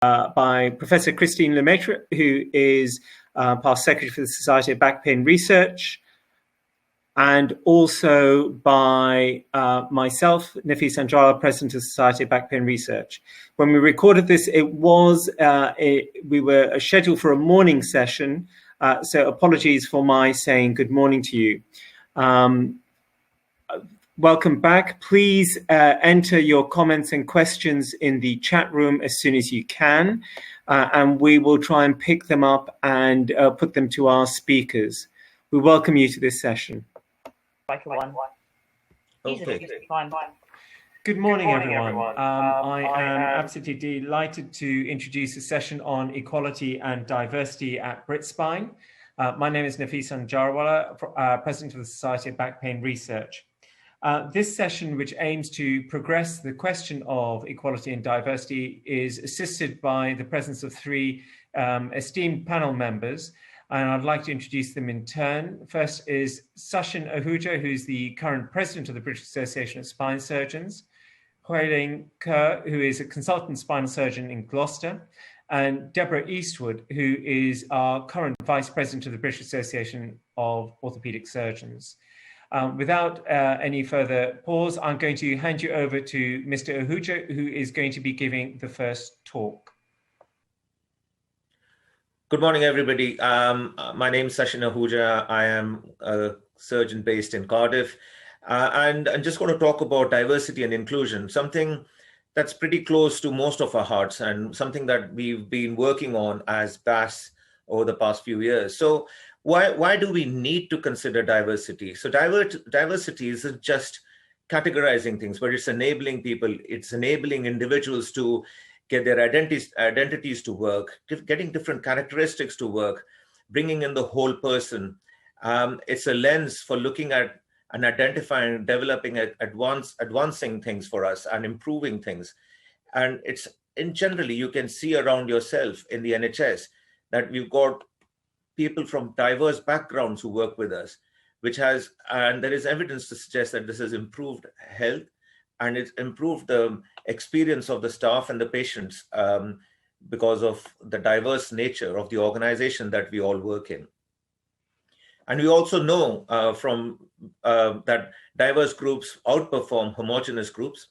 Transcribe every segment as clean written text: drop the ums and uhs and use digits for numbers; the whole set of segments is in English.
by Professor Christine Lemaitre, who is past Secretary for the Society of Back Pain Research, and also by myself, Nafis Anjara, President of the Society of Back Pain Research. When we recorded this, we were scheduled for a morning session, so apologies for my saying good morning to you. Welcome back. Please enter your comments and questions in the chat room as soon as you can, and we will try and pick them up and put them to our speakers. We welcome you to this session. Okay. Good morning, everyone. I am absolutely delighted to introduce a session on equality and diversity at BritSpine. My name is Nafis Anjara, President of the Society of Back Pain Research. This session, which aims to progress the question of equality and diversity, is assisted by the presence of three esteemed panel members, and I'd like to introduce them in turn. First is Sachin Ahuja, who's the current president of the British Association of Spine Surgeons, Huiling Kerr, who is a consultant spinal surgeon in Gloucester, and Deborah Eastwood, who is our current vice president of the British Association of Orthopaedic Surgeons. Without any further pause, I'm going to hand you over to Mr. Ahuja, who is going to be giving the first talk. Good morning, everybody. My name is Sachin Ahuja. I am a surgeon based in Cardiff. And I'm just going to talk about diversity and inclusion, something that's pretty close to most of our hearts and something that we've been working on as BAS over the past few years. So why do we need to consider diversity? So diversity isn't just categorizing things, but it's enabling people, it's enabling individuals to get their identities to work, getting different characteristics to work, bringing in the whole person. It's a lens for looking at and identifying, developing, advancing things for us and improving things. And it's generally, you can see around yourself in the NHS that we've got people from diverse backgrounds who work with us, and there is evidence to suggest that this has improved health and it's improved the experience of the staff and the patients because of the diverse nature of the organization that we all work in. And we also know that diverse groups outperform homogeneous groups,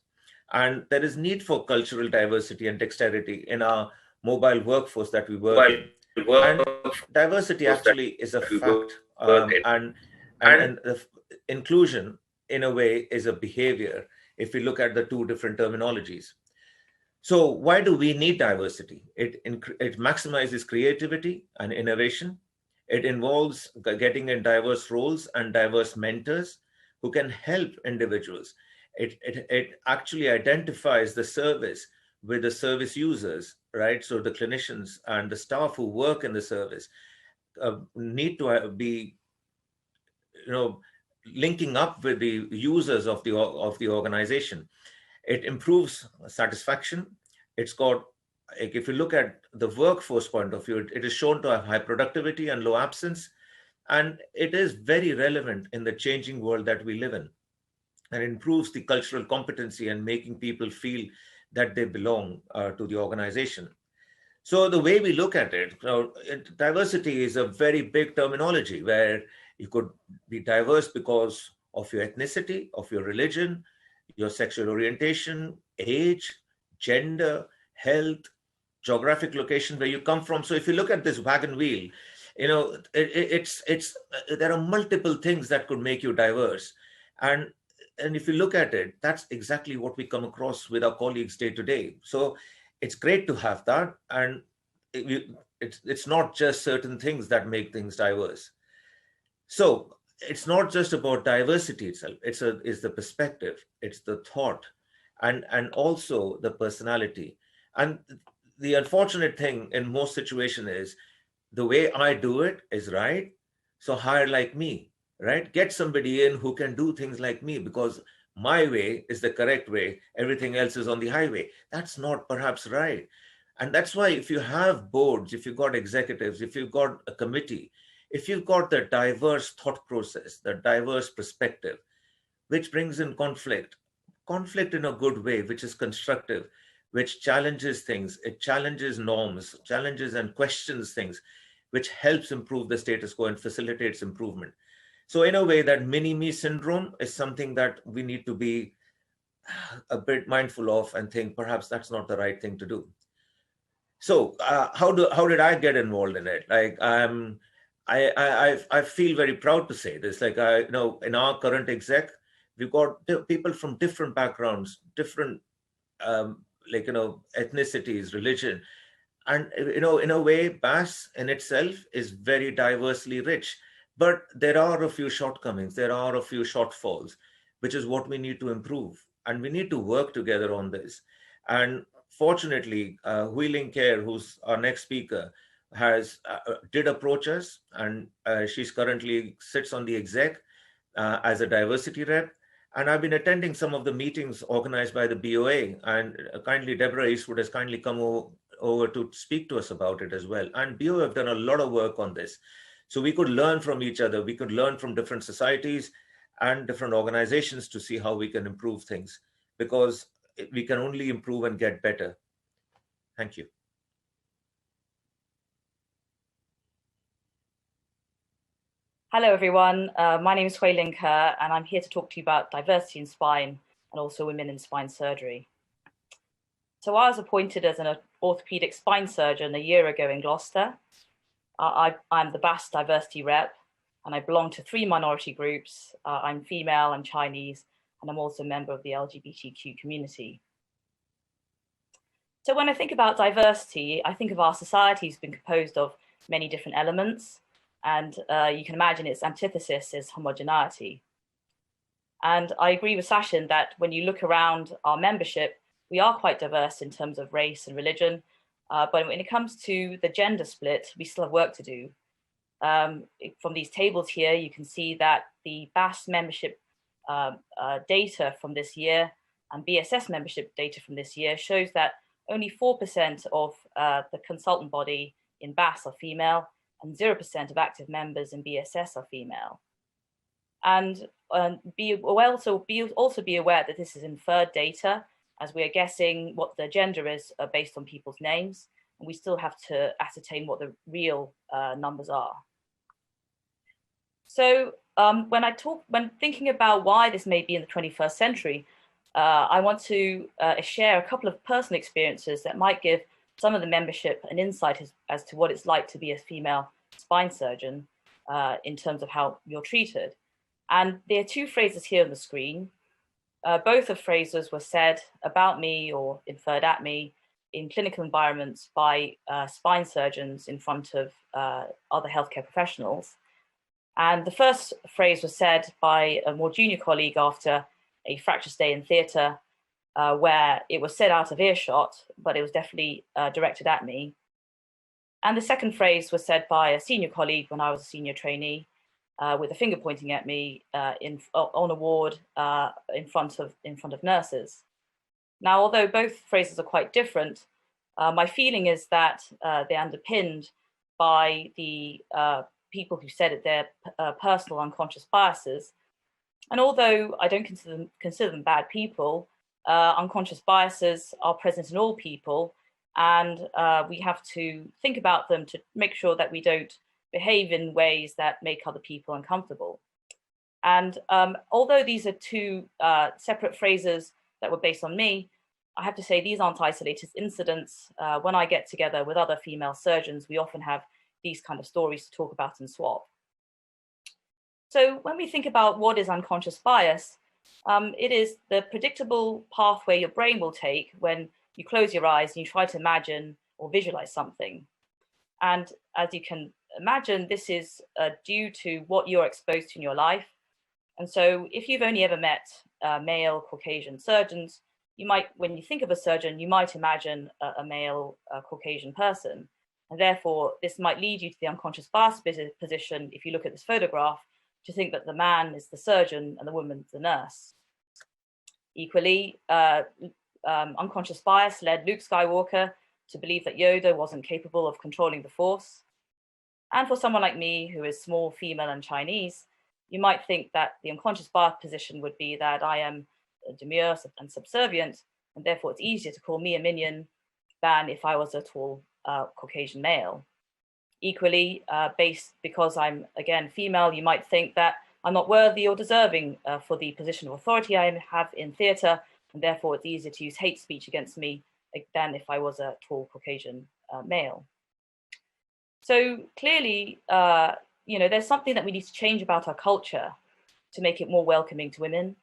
and there is need for cultural diversity and dexterity in our mobile workforce that we work in. And diversity actually is a fact, and inclusion in a way is a behavior if we look at the two different terminologies. So why do we need diversity? It maximizes creativity and innovation. It involves getting in diverse roles and diverse mentors who can help individuals. It actually identifies the service with the service users, right? So the clinicians and the staff who work in the service need to be, linking up with the users of the organization. It improves satisfaction. It's got, if you look at the workforce point of view, it is shown to have high productivity and low absence, and it is very relevant in the changing world that we live in, and improves the cultural competency and making people feel that they belong to the organization. So the way we look at it, diversity is a very big terminology where you could be diverse because of your ethnicity, of your religion, your sexual orientation, age, gender, health, geographic location where you come from. So if you look at this wagon wheel, there are multiple things that could make you diverse. And if you look at it, that's exactly what we come across with our colleagues day to day. So it's great to have that. And it's not just certain things that make things diverse. So it's not just about diversity itself. It's the perspective, it's the thought, and also the personality. And the unfortunate thing in most situations is the way I do it is right. So hire like me, right? Get somebody in who can do things like me because my way is the correct way. Everything else is on the highway. That's not perhaps right. And that's why if you have boards, if you've got executives, if you've got a committee, if you've got the diverse thought process, the diverse perspective, which brings in conflict in a good way, which is constructive, which challenges things, it challenges norms, challenges and questions things, which helps improve the status quo and facilitates improvement. So in a way, that mini-me syndrome is something that we need to be a bit mindful of and think perhaps that's not the right thing to do. So how did I get involved in it? Like I feel very proud to say this. Like in our current exec, we've got people from different backgrounds, different ethnicities, religion, and in a way, BAS in itself is very diversely rich. But there are a few shortcomings, there are a few shortfalls, which is what we need to improve, and we need to work together on this. And fortunately, Wheeling Care, who's our next speaker, did approach us, and she's currently sits on the exec as a diversity rep. And I've been attending some of the meetings organized by the BOA, and kindly Deborah Eastwood has kindly come over to speak to us about it as well. And BOA have done a lot of work on this. So we could learn from each other. We could learn from different societies and different organizations to see how we can improve things, because we can only improve and get better. Thank you. Hello, everyone. My name is Hui Ling Ke, and I'm here to talk to you about diversity in spine and also women in spine surgery. So I was appointed as an orthopedic spine surgeon a year ago in Gloucester. I'm the BAS diversity rep, and I belong to 3 minority groups. I'm female, I'm Chinese, and I'm also a member of the LGBTQ community. So when I think about diversity, I think of our society as being composed of many different elements, and you can imagine its antithesis is homogeneity. And I agree with Sachin that when you look around our membership, we are quite diverse in terms of race and religion, but when it comes to the gender split, we still have work to do. From these tables here, you can see that the BAS membership data from this year and BSS membership data from this year shows that only 4% of the consultant body in BAS are female, and 0% of active members in BSS are female. And also be aware that this is inferred data, as we are guessing what the gender is based on people's names, and we still have to ascertain what the real numbers are. So when thinking about why this may be in the 21st century, I want to share a couple of personal experiences that might give some of the membership an insight as to what it's like to be a female spine surgeon in terms of how you're treated. And there are 2 phrases here on the screen. Both of phrases were said about me or inferred at me in clinical environments by spine surgeons in front of other healthcare professionals. And the first phrase was said by a more junior colleague after a fracture stay in theatre, where it was said out of earshot, but it was definitely directed at me. And the second phrase was said by a senior colleague when I was a senior trainee, with a finger pointing at me on a ward in front of nurses. Now, although both phrases are quite different, my feeling is that they're underpinned by the people who said it, their personal unconscious biases. And although I don't consider them bad people, unconscious biases are present in all people, and we have to think about them to make sure that we don't behave in ways that make other people uncomfortable. And although these are 2 separate phrases that were based on me, I have to say these aren't isolated incidents. When I get together with other female surgeons, we often have these kind of stories to talk about and swap. So when we think about what is unconscious bias, it is the predictable pathway your brain will take when you close your eyes and you try to imagine or visualize something. And as you can imagine, this is due to what you're exposed to in your life. And so if you've only ever met male Caucasian surgeons, you might, when you think of a surgeon, you might imagine a male Caucasian person. And therefore, this might lead you to the unconscious bias position, if you look at this photograph, to think that the man is the surgeon and the woman the nurse. Equally, unconscious bias led Luke Skywalker to believe that Yoda wasn't capable of controlling the Force. And for someone like me, who is small, female, and Chinese, you might think that the unconscious bias position would be that I am demure and subservient, and therefore it's easier to call me a minion than if I was a tall Caucasian male. Equally, because I'm, again, female, you might think that I'm not worthy or deserving for the position of authority I have in theatre, and therefore it's easier to use hate speech against me than if I was a tall Caucasian male. So clearly, there's something that we need to change about our culture to make it more welcoming to women.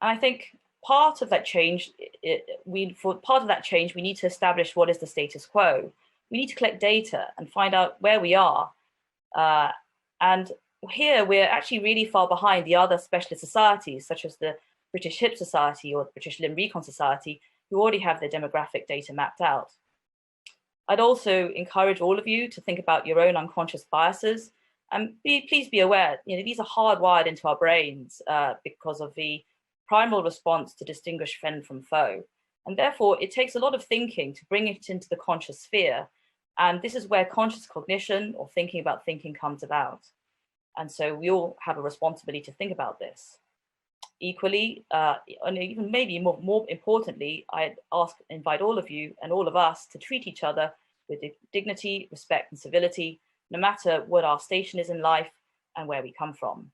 And I think part of that change, we need to establish what is the status quo. We need to collect data and find out where we are. And here we're actually really far behind the other specialist societies, such as the British Hip Society or the British Limb Recon Society, who already have their demographic data mapped out. I'd also encourage all of you to think about your own unconscious biases, and please be aware, these are hardwired into our brains because of the primal response to distinguish friend from foe. And therefore, it takes a lot of thinking to bring it into the conscious sphere. And this is where conscious cognition, or thinking about thinking, comes about. And so we all have a responsibility to think about this. Equally, and even maybe more importantly, I'd invite all of you and all of us to treat each other with dignity, respect, and civility, no matter what our station is in life and where we come from.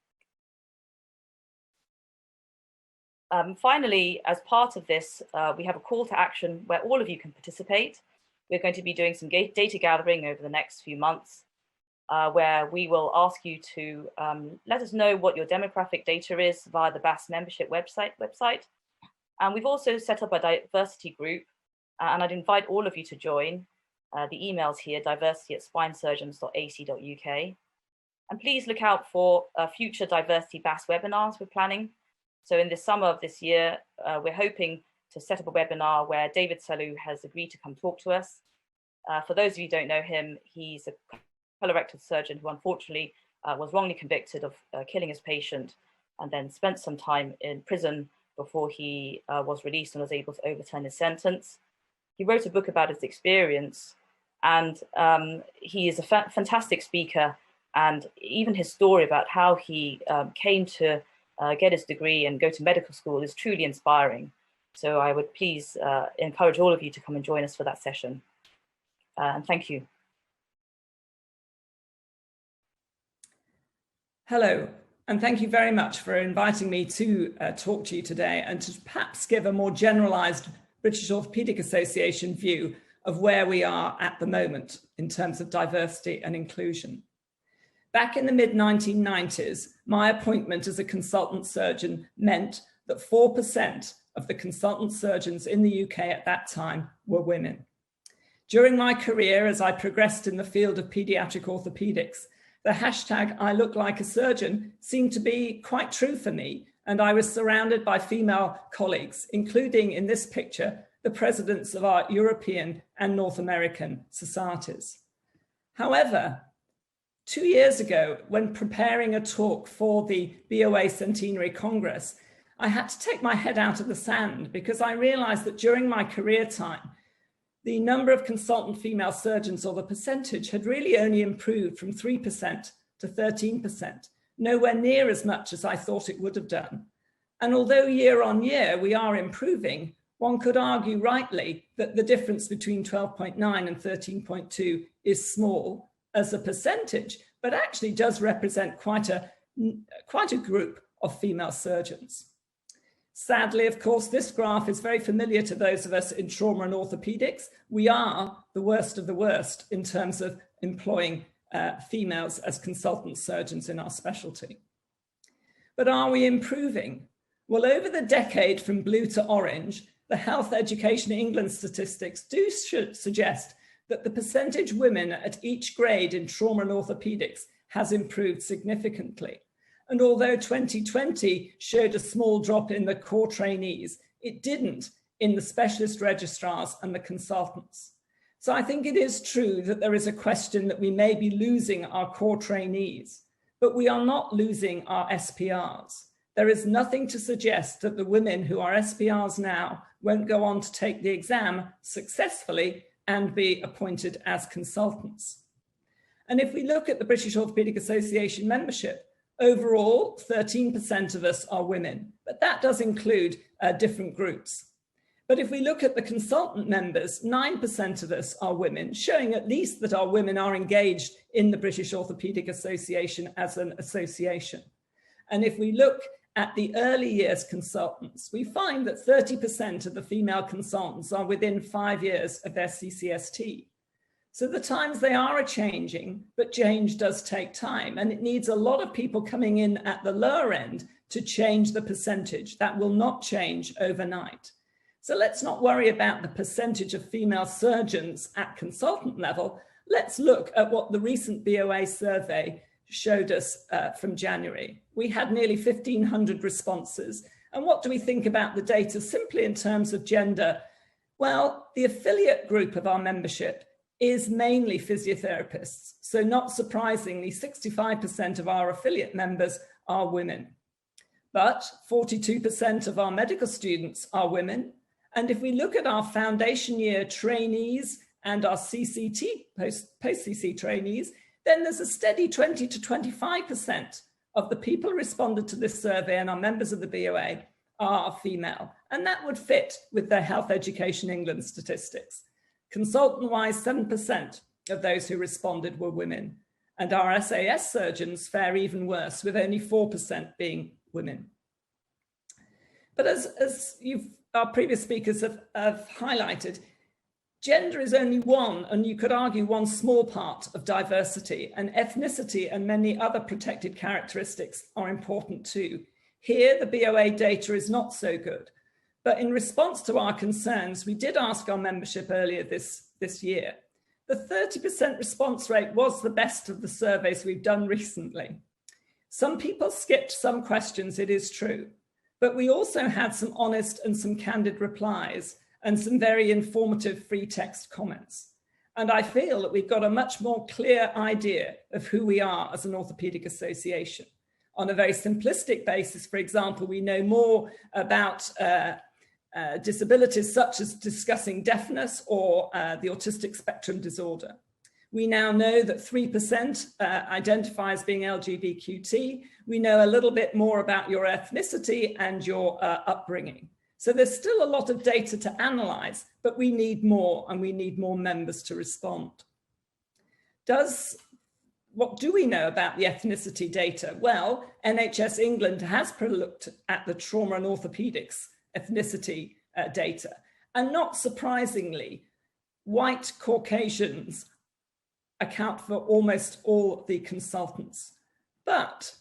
Finally, as part of this, we have a call to action where all of you can participate. We're going to be doing some data gathering over the next few months, where we will ask you to let us know what your demographic data is via the BAS membership website. And we've also set up a diversity group, and I'd invite all of you to join. The email's here, diversity@spinesurgeons.ac.uk. And please look out for future diversity BAS webinars we're planning. So in the summer of this year, we're hoping to set up a webinar where David Salou has agreed to come talk to us. For those of you who don't know him, he's a colorectal surgeon who unfortunately was wrongly convicted of killing his patient and then spent some time in prison before he was released and was able to overturn his sentence. He wrote a book about his experience, and he is a fantastic speaker, and even his story about how he came to get his degree and go to medical school is truly inspiring. So I would please encourage all of you to come and join us for that session. And thank you. Hello, and thank you very much for inviting me to talk to you today and to perhaps give a more generalised British Orthopaedic Association view of where we are at the moment in terms of diversity and inclusion. Back in the mid-1990s, my appointment as a consultant surgeon meant that 4% of the consultant surgeons in the UK at that time were women. During my career, as I progressed in the field of paediatric orthopaedics, the hashtag "I look like a surgeon" seemed to be quite true for me, and I was surrounded by female colleagues, including in this picture, the presidents of our European and North American societies. However, 2 years ago, when preparing a talk for the BOA Centenary Congress, I had to take my head out of the sand because I realized that during my career time, the number of consultant female surgeons, or the percentage, had really only improved from 3% to 13%, nowhere near as much as I thought it would have done. And although year on year we are improving, one could argue rightly that the difference between 12.9 and 13.2 is small as a percentage, but actually does represent quite a group of female surgeons. Sadly, of course, this graph is very familiar to those of us in trauma and orthopedics. We are the worst of the worst in terms of employing females as consultant surgeons in our specialty. But are we improving? Well, over the decade from blue to orange, the Health Education England statistics do suggest that the percentage women at each grade in trauma and orthopedics has improved significantly. And although 2020 showed a small drop in the core trainees, it didn't in the specialist registrars and the consultants. So I think it is true that there is a question that we may be losing our core trainees, but we are not losing our SPRs. There is nothing to suggest that the women who are SPRs now won't go on to take the exam successfully and be appointed as consultants. And if we look at the British Orthopaedic Association membership, overall, 13% of us are women, but that does include different groups. But if we look at the consultant members, 9% of us are women, showing at least that our women are engaged in the British Orthopaedic Association as an association. And if we look at the early years consultants, we find that 30% of the female consultants are within 5 years of their CCST. So the times they are changing, but change does take time, and it needs a lot of people coming in at the lower end to change the percentage. That will not change overnight. So let's not worry about the percentage of female surgeons at consultant level. Let's look at what the recent BOA survey showed us from January. We had nearly 1,500 responses. And what do we think about the data simply in terms of gender? Well, the affiliate group of our membership is mainly physiotherapists. So not surprisingly, 65% of our affiliate members are women. But 42% of our medical students are women. And if we look at our foundation year trainees and our CCT, post-CC trainees, then there's a steady 20 to 25% of the people who responded to this survey and are members of the BOA are female. And that would fit with the Health Education England statistics. Consultant-wise, 7% of those who responded were women. And our SAS surgeons fare even worse, with only 4% being women. But as our previous speakers have highlighted, gender is only one, and you could argue one small part of diversity, and ethnicity and many other protected characteristics are important too. Here, the BOA data is not so good. But in response to our concerns, we did ask our membership earlier this year. The 30% response rate was the best of the surveys we've done recently. Some people skipped some questions, it is true, but we also had some honest and some candid replies and some very informative free text comments. And I feel that we've got a much more clear idea of who we are as an orthopaedic association. On a very simplistic basis, for example, we know more about disabilities such as discussing deafness or the autistic spectrum disorder. We now know that 3% identify as being LGBTQT. We know a little bit more about your ethnicity and your upbringing. So there's still a lot of data to analyze, but we need more, and we need more members to respond. What do we know about the ethnicity data? Well, NHS England has looked at the trauma and orthopedics ethnicity data. And not surprisingly, white Caucasians account for almost all the consultants. But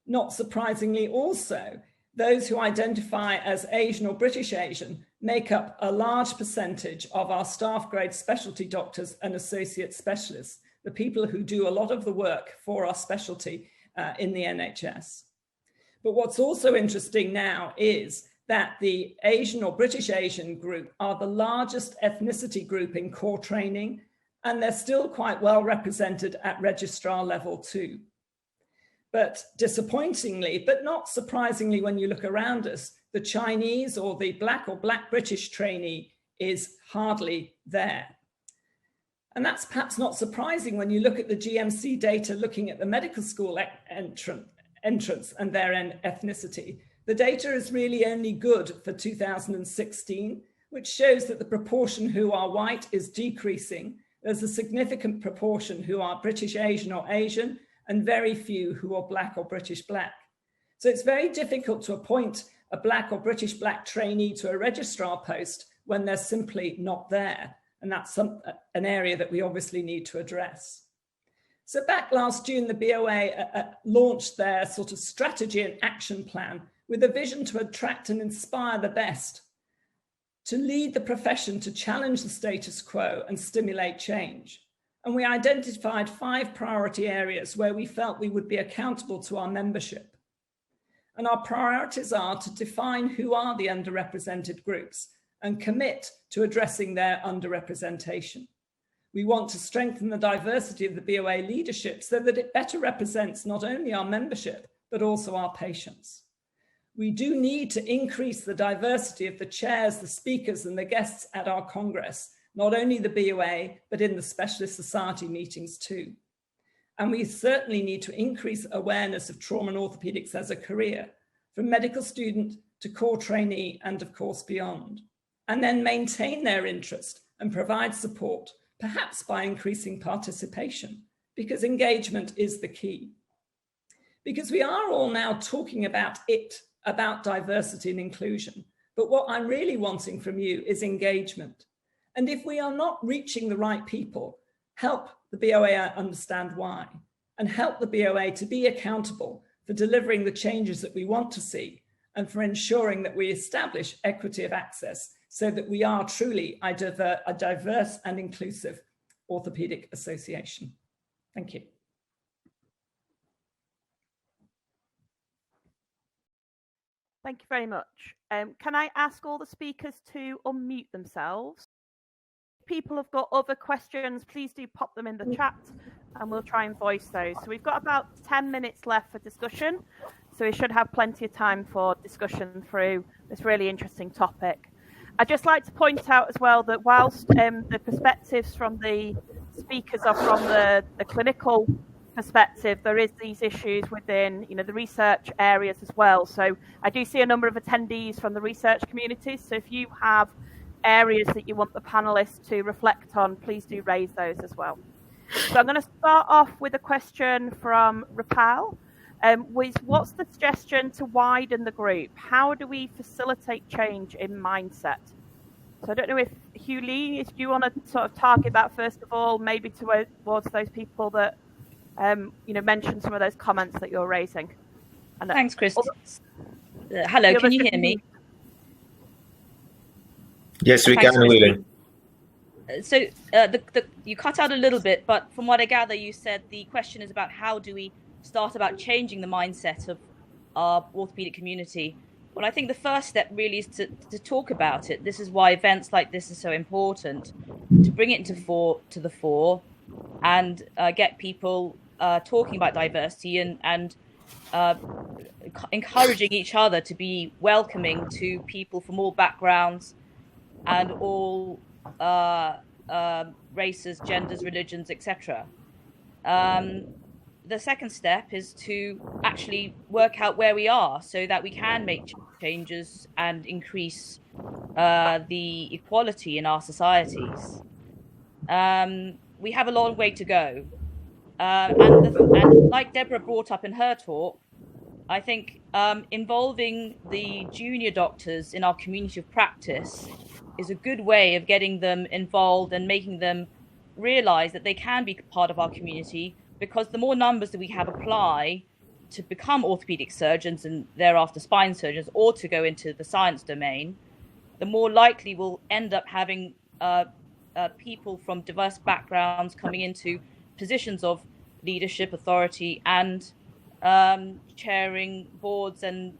not surprisingly also, those who identify as Asian or British Asian make up a large percentage of our staff grade specialty doctors and associate specialists, the people who do a lot of the work for our specialty in the NHS. But what's also interesting now is that the Asian or British Asian group are the largest ethnicity group in core training, and they're still quite well represented at registrar level too. But disappointingly, but not surprisingly when you look around us, the Chinese or the Black or Black British trainee is hardly there. And that's perhaps not surprising when you look at the GMC data looking at the medical school entrance and their ethnicity. The data is really only good for 2016, which shows that the proportion who are white is decreasing. There's a significant proportion who are British Asian or Asian, and very few who are Black or British Black. So it's very difficult to appoint a Black or British Black trainee to a registrar post when they're simply not there. And that's an area that we obviously need to address. So back last June, the BOA launched their sort of strategy and action plan with a vision to attract and inspire the best, to lead the profession to challenge the status quo and stimulate change. And we identified 5 priority areas where we felt we would be accountable to our membership. And our priorities are to define who are the underrepresented groups and commit to addressing their underrepresentation. We want to strengthen the diversity of the BOA leadership so that it better represents not only our membership, but also our patients. We do need to increase the diversity of the chairs, the speakers, and the guests at our Congress, not only the BOA, but in the specialist society meetings too. And we certainly need to increase awareness of trauma and orthopedics as a career, from medical student to core trainee, and of course beyond. and then maintain their interest and provide support, perhaps by increasing participation, because engagement is the key. Because we are all now talking about diversity and inclusion, but what I'm really wanting from you is engagement. And if we are not reaching the right people, help the BOA understand why, and help the BOA to be accountable for delivering the changes that we want to see, and for ensuring that we establish equity of access so that we are truly a diverse and inclusive orthopaedic association. Thank you. Thank you very much. Can I ask all the speakers to unmute themselves? If people have got other questions, please do pop them in the chat and we'll try and voice those. So we've got about 10 minutes left for discussion. So we should have plenty of time for discussion through this really interesting topic. I'd just like to point out as well that whilst the perspectives from the speakers are from the clinical perspective, there is these issues within the research areas as well. So I do see a number of attendees from the research community. So if you have areas that you want the panelists to reflect on, please do raise those as well. So I'm going to start off with a question from Rapal. What's the suggestion to widen the group? How do we facilitate change in mindset? So I don't know if Hugh Lee, if you want to sort of target that first of all, maybe towards those people that mentioned some of those comments that you're raising. And thanks, Chris. Hello, can you hear me? Yes, we can, Wheeling. So you cut out a little bit, but from what I gather, you said the question is about how do we start about changing the mindset of our orthopedic community. Well, I think the first step really is to talk about it. This is why events like this are so important, to bring it to the fore and get people talking about diversity and encouraging each other to be welcoming to people from all backgrounds and all races, genders, religions, etc. The second step is to actually work out where we are so that we can make changes and increase the equality in our societies. We have a long way to go. And like Deborah brought up in her talk, I think involving the junior doctors in our community of practice is a good way of getting them involved and making them realize that they can be part of our community, because the more numbers that we have apply to become orthopedic surgeons and thereafter spine surgeons, or to go into the science domain, the more likely we'll end up having people from diverse backgrounds coming into positions of leadership, authority, and chairing boards and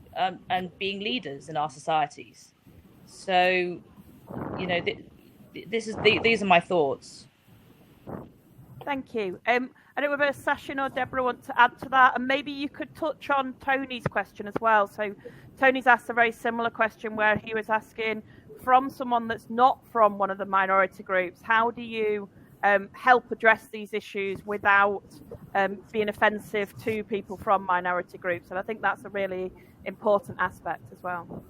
being leaders in our societies. So, these are my thoughts. Thank you. I don't know whether Sachin or Deborah want to add to that, and maybe you could touch on Tony's question as well. So Tony's asked a very similar question where he was asking, from someone that's not from one of the minority groups, how do you help address these issues without being offensive to people from minority groups? And I think that's a really important aspect as well.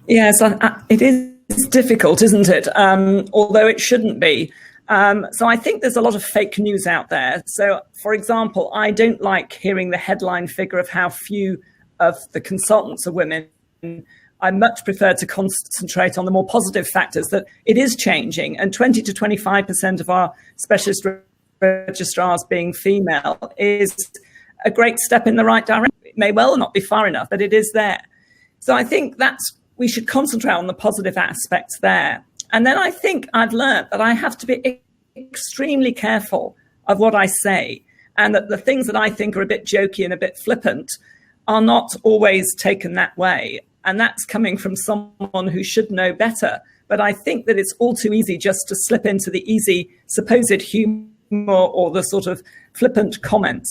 Yes, it is difficult, isn't it? Although it shouldn't be. So I think there's a lot of fake news out there. So, for example, I don't like hearing the headline figure of how few of the consultants are women. I much prefer to concentrate on the more positive factors, that it is changing, and 20 to 25% of our specialist registrars being female is a great step in the right direction. It may well not be far enough, but it is there. So I think we should concentrate on the positive aspects there. And then I think I've learned that I have to be extremely careful of what I say, and that the things that I think are a bit jokey and a bit flippant are not always taken that way. And that's coming from someone who should know better. But I think that it's all too easy just to slip into the easy supposed humor or the sort of flippant comment.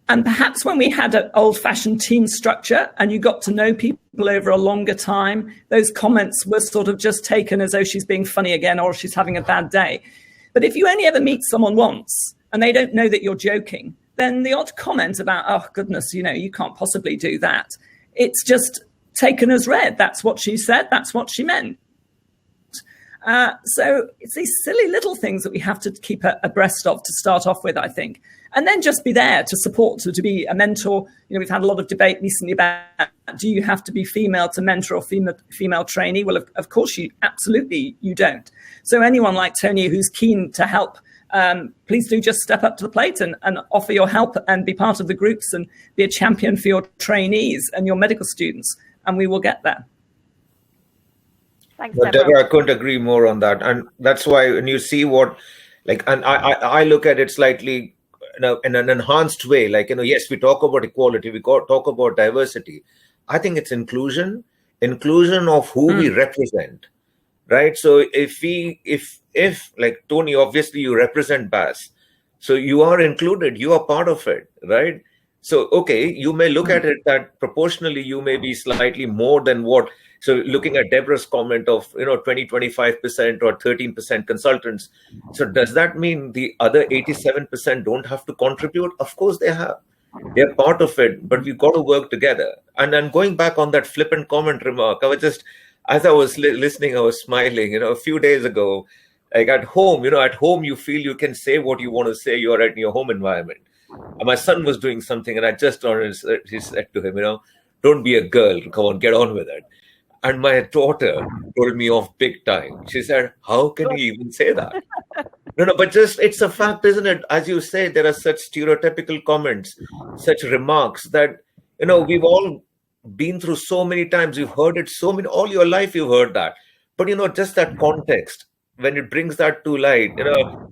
And perhaps when we had an old-fashioned team structure and you got to know people over a longer time, those comments were sort of just taken as though she's being funny again or she's having a bad day. But if you only ever meet someone once and they don't know that you're joking, then the odd comment about, oh, goodness, you can't possibly do that. It's just taken as read. That's what she said. That's what she meant. So it's these silly little things that we have to keep abreast of to start off with, I think. And then just be there to support, to be a mentor. We've had a lot of debate recently about, do you have to be female to mentor or female trainee? Well, of course, absolutely you don't. So anyone like Tony who's keen to help, please do just step up to the plate and offer your help and be part of the groups and be a champion for your trainees and your medical students, and we will get there. Thanks, Deborah, I couldn't agree more on that. And that's why when you see and I look at it slightly in an enhanced way, yes, we talk about equality, we talk about diversity. I think it's inclusion of who we represent, right? So if like Tony, obviously you represent BAS, so you are included, you are part of it, right? So, okay, you may look at it that proportionally you may be slightly more than what. So looking at Deborah's comment of, 20, 25% or 13% consultants. So does that mean the other 87% don't have to contribute? Of course they have. They're part of it, but we've got to work together. And then going back on that flippant comment remark, I was just, as I was listening, I was smiling, a few days ago, like at home, you feel you can say what you want to say. You're in your home environment. And my son was doing something and I just he said to him, don't be a girl, come on, get on with it. And my daughter told me off big time. She said, how can you even say that? No, but just, it's a fact, isn't it? As you say, there are such stereotypical comments, such remarks that, we've all been through so many times. You've heard it all your life, you've heard that. But, just that context, when it brings that to light,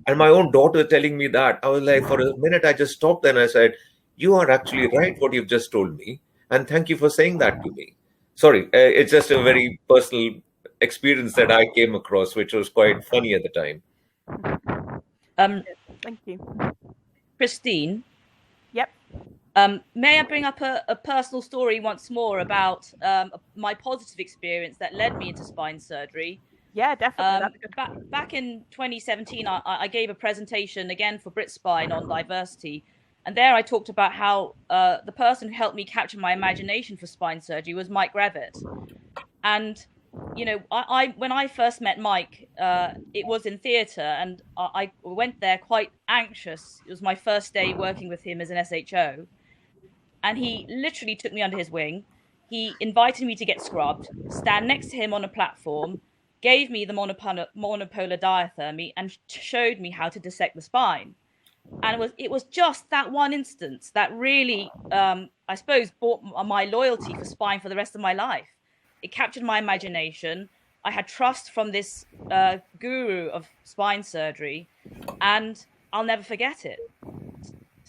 and my own daughter telling me that, I was like, for a minute, I just stopped and I said, you are actually right, what you've just told me. And thank you for saying that to me. Sorry, it's just a very personal experience that I came across, which was quite funny at the time. Thank you. Christine? Yep. May I bring up a personal story once more about my positive experience that led me into spine surgery? Yeah, definitely. Back in 2017, I gave a presentation again for BritSpine on diversity. And there I talked about how the person who helped me capture my imagination for spine surgery was Mike Revitt. And, when I first met Mike, it was in theatre, and I went there quite anxious. It was my first day working with him as an SHO. And he literally took me under his wing. He invited me to get scrubbed, stand next to him on a platform, gave me the monopolar diathermy, and showed me how to dissect the spine. And it was just that one instance that really, I suppose, bought my loyalty for spine for the rest of my life. It captured my imagination. I had trust from this guru of spine surgery, and I'll never forget it.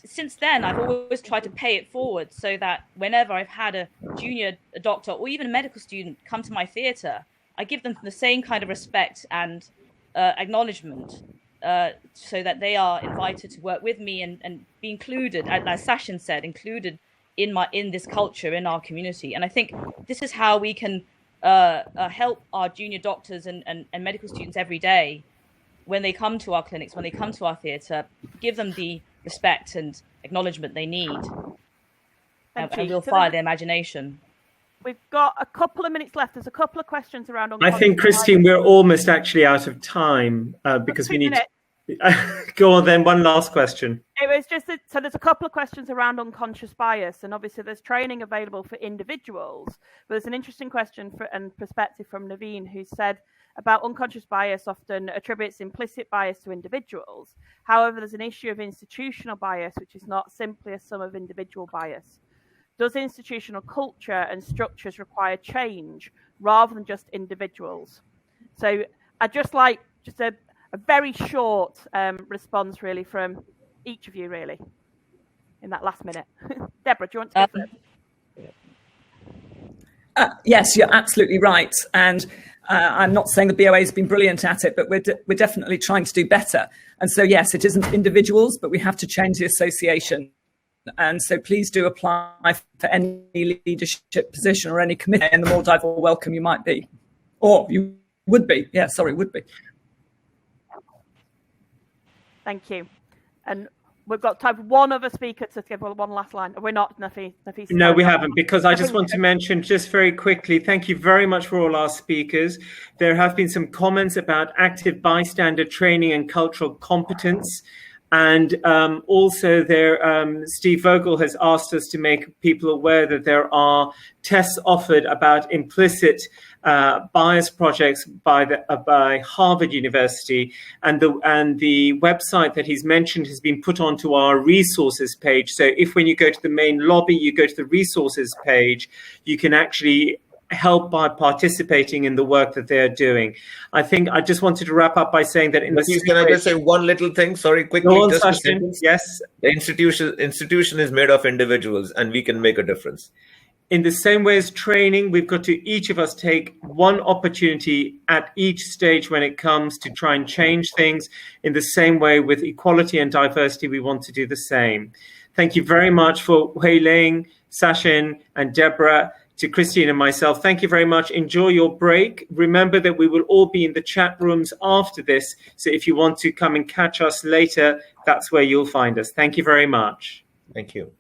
Since then, I've always tried to pay it forward so that whenever I've had a junior doctor or even a medical student come to my theatre, I give them the same kind of respect and acknowledgement. So that they are invited to work with me and be included, as Sachin said, included in this culture, in our community. And I think this is how we can help our junior doctors and medical students every day when they come to our clinics, when they come to our theatre, give them the respect and acknowledgement they need. And we'll fire their imagination. We've got a couple of minutes left. There's a couple of questions around. I think, Christine, we're almost actually out of time because we need to go on then. One last question. It was just so there's a couple of questions around unconscious bias, and obviously there's training available for individuals. But there's an interesting question and perspective from Naveen, who said about unconscious bias often attributes implicit bias to individuals. However, there's an issue of institutional bias, which is not simply a sum of individual bias. Does institutional culture and structures require change rather than just individuals? So I'd just like a very short response, really, from each of you, really, in that last minute. Deborah, do you want to go first? Yes, you're absolutely right. And I'm not saying the BOA has been brilliant at it, but we're definitely trying to do better. And so, yes, it isn't individuals, but we have to change the association. And so please do apply for any leadership position or any committee, and the more diverse welcome you might be. Or you would be. Would be. Thank you. And We've got time for one other speaker to give one last line. We're not, Nafisa. No, we haven't, because I just want to mention just very quickly, thank you very much for all our speakers. There have been some comments about active bystander training and cultural competence. And also Steve Vogel has asked us to make people aware that there are tests offered about implicit bias projects by Harvard University, and the website that he's mentioned has been put onto our resources page. So if when you go to the main lobby, you go to the resources page, you can actually help by participating in the work that they're doing. I think I just wanted to wrap up by saying that can I just say one little thing? Sorry, quickly. Go on, Sachin. Yes. The institution is made of individuals, and we can make a difference. In the same way as training, we've got to each of us take one opportunity at each stage when it comes to try and change things. In the same way with equality and diversity, we want to do the same. Thank you very much for Hui Ling, Sachin, and Deborah. To Christine and myself, thank you very much. Enjoy your break. Remember that we will all be in the chat rooms after this. So if you want to come and catch us later, that's where you'll find us. Thank you very much. Thank you.